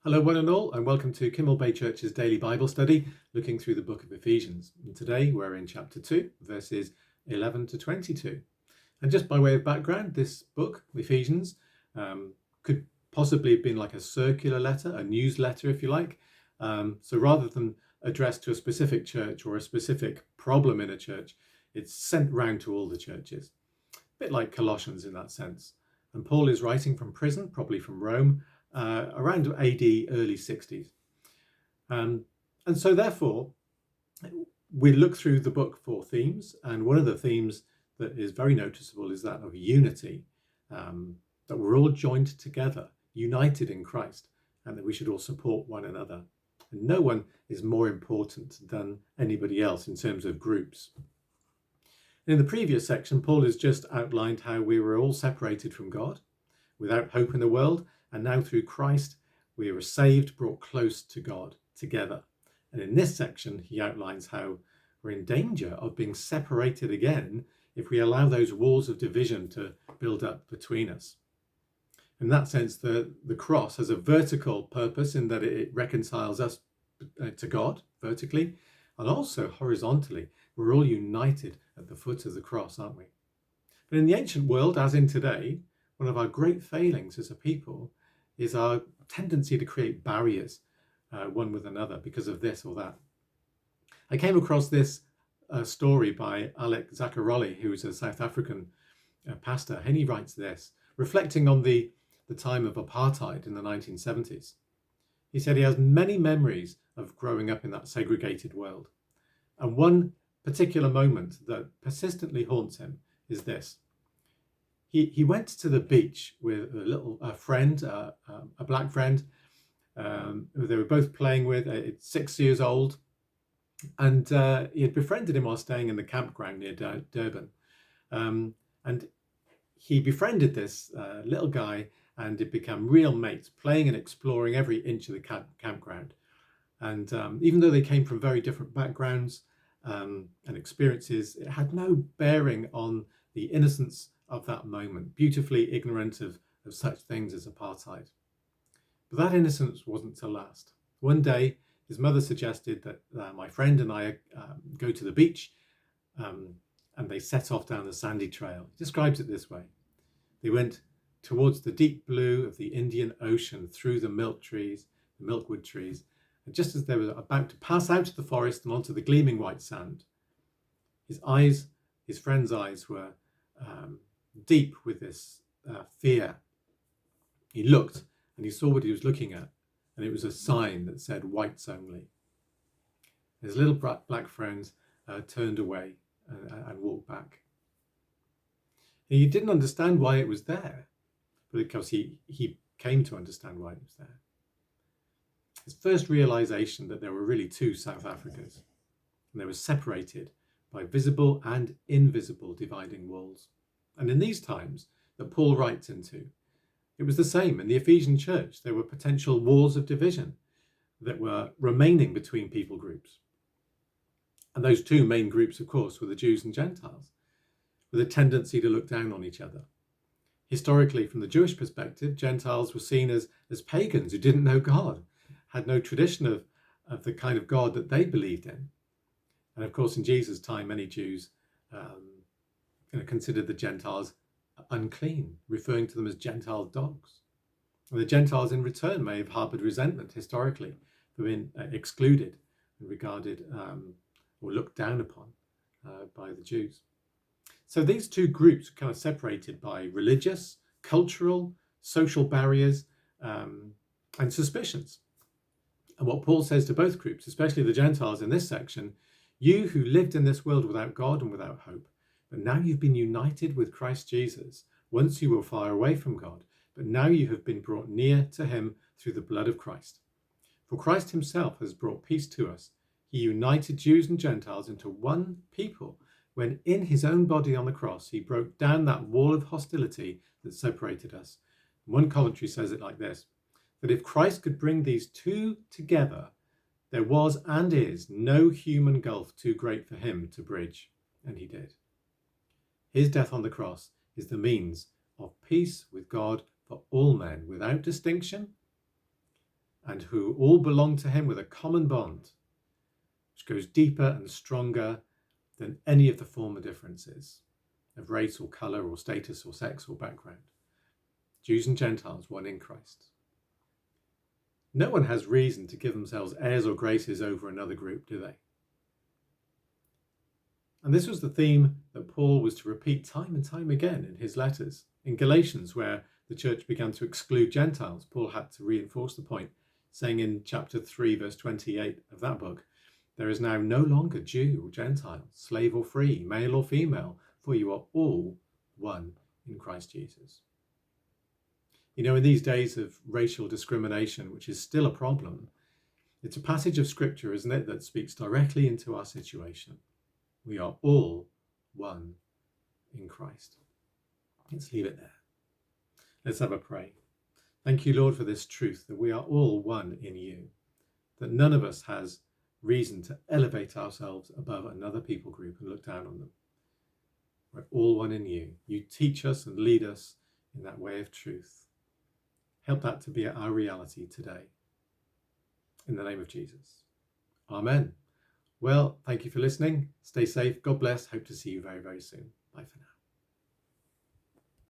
Hello, one and all, and welcome to Kimmel Bay Church's daily Bible study, looking through the book of Ephesians. And today we're in chapter 2, verses 11 to 22. And just by way of background, this book, Ephesians, could possibly have been like a circular letter, a newsletter, if you like. So rather than addressed to a specific church or a specific problem in a church, it's sent round to all the churches. A bit like Colossians in that sense. And Paul is writing from prison, probably from Rome, around AD early 60s. And so therefore, we look through the book for themes, and one of the themes that is very noticeable is that of unity, that we're all joined together, united in Christ, and that we should all support one another. And no one is more important than anybody else in terms of groups. In the previous section, Paul has just outlined how we were all separated from God, without hope in the world, and now through Christ, we are saved, brought close to God together. And in this section, he outlines how we're in danger of being separated again if we allow those walls of division to build up between us. In that sense, the cross has a vertical purpose in that it reconciles us to God vertically, and also horizontally. We're all united at the foot of the cross, aren't we? But in the ancient world, as in today, one of our great failings as a people is our tendency to create barriers one with another because of this or that. I came across this story by Alec Zaccaroli, who is a South African pastor, and he writes this, reflecting on the time of apartheid in the 1970s. He said he has many memories of growing up in that segregated world. And one particular moment that persistently haunts him is this. He went to the beach with a friend, a black friend, who they were both playing with, 6 years old. And he had befriended him while staying in the campground near Durban. And he befriended this little guy, and it became real mates, playing and exploring every inch of the campground. And even though they came from very different backgrounds and experiences, it had no bearing on the innocence of that moment, beautifully ignorant of such things as apartheid. But that innocence wasn't to last. One day, his mother suggested that my friend and I go to the beach, and they set off down the sandy trail. He describes it this way. They went towards the deep blue of the Indian Ocean through the milkwood trees, and just as they were about to pass out of the forest and onto the gleaming white sand, his friend's eyes were deep with this fear. He looked and he saw what he was looking at, and it was a sign that said whites only. His little black friend turned away and walked back. And he didn't understand why it was there, but because he came to understand why it was there. His first realization that there were really two South Africas, and they were separated by visible and invisible dividing walls. And in these times that Paul writes into, it was the same in the Ephesian church. There were potential walls of division that were remaining between people groups. And those two main groups, of course, were the Jews and Gentiles, with a tendency to look down on each other. Historically, from the Jewish perspective, Gentiles were seen as pagans who didn't know God, had no tradition of the kind of God that they believed in. And of course, in Jesus' time, many Jews considered the Gentiles unclean, referring to them as Gentile dogs. And the Gentiles in return may have harbored resentment historically for being excluded and regarded or looked down upon by the Jews. So these two groups are kind of separated by religious, cultural, social barriers and suspicions. And what Paul says to both groups, especially the Gentiles in this section, you who lived in this world without God and without hope, but now you've been united with Christ Jesus. Once you were far away from God, but now you have been brought near to him through the blood of Christ. For Christ himself has brought peace to us. He united Jews and Gentiles into one people when in his own body on the cross, he broke down that wall of hostility that separated us. One commentary says it like this, that if Christ could bring these two together, there was and is no human gulf too great for him to bridge, and he did. His death on the cross is the means of peace with God for all men without distinction and who all belong to him with a common bond, which goes deeper and stronger than any of the former differences of race or colour or status or sex or background. Jews and Gentiles, one in Christ. No one has reason to give themselves airs or graces over another group, do they? And this was the theme that Paul was to repeat time and time again in his letters. In Galatians, where the church began to exclude Gentiles, Paul had to reinforce the point, saying in chapter 3, verse 28 of that book, there is now no longer Jew or Gentile, slave or free, male or female, for you are all one in Christ Jesus. You know, in these days of racial discrimination, which is still a problem, it's a passage of scripture, isn't it, that speaks directly into our situation. We are all one in Christ. Let's leave it there. Let's have a pray. Thank you, Lord, for this truth that we are all one in you, that none of us has reason to elevate ourselves above another people group and look down on them. We're all one in you. You teach us and lead us in that way of truth. Help that to be our reality today. In the name of Jesus. Amen. Well, thank you for listening. Stay safe. God bless. Hope to see you very, very soon. Bye for now.